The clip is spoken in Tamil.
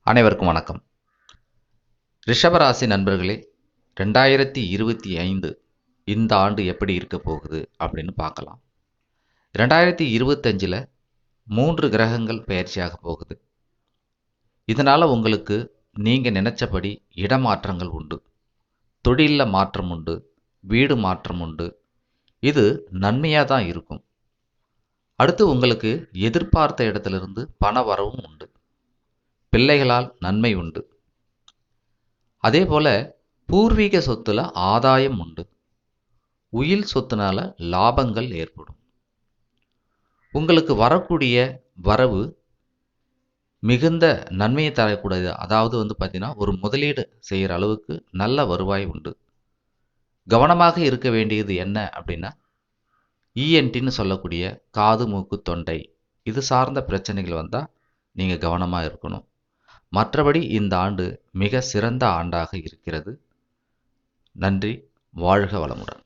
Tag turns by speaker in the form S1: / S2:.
S1: அனைவருக்கும் வணக்கம். ரிஷபராசி நண்பர்களே, 2025 இந்த ஆண்டு எப்படி இருக்க போகுது அப்படின்னு பார்க்கலாம். 2025ல் 3 கிரகங்கள் பெயர்ச்சியாக போகுது. இதனால் உங்களுக்கு நீங்கள் நினச்சபடி இடமாற்றங்கள் உண்டு, தொழிலில் மாற்றம் உண்டு, வீடு மாற்றம் உண்டு. இது நன்மையாக தான் இருக்கும். அடுத்து உங்களுக்கு எதிர்பார்த்த இடத்திலிருந்து பண வரவும் உண்டு, பிள்ளைகளால் நன்மை உண்டு. அதே போல் பூர்வீக சொத்துல ஆதாயம் உண்டு, உயில் சொத்துனால லாபங்கள் ஏற்படும். உங்களுக்கு வரக்கூடிய வரவு மிகுந்த நன்மையை தரக்கூடியது. அதாவது பார்த்தீங்கன்னா ஒரு முதலீடு செய்கிற அளவுக்கு நல்ல வருவாய் உண்டு. கவனமாக இருக்க வேண்டியது என்ன அப்படின்னா, இஎன்டின்னு சொல்லக்கூடிய காது மூக்கு தொண்டை இது சார்ந்த பிரச்சனைகள் வந்தால் நீங்கள் கவனமாக இருக்கணும். மற்றபடி இந்த ஆண்டு மிக சிறந்த ஆண்டாக இருக்கிறது. நன்றி. வாழ்க வளமுடன்.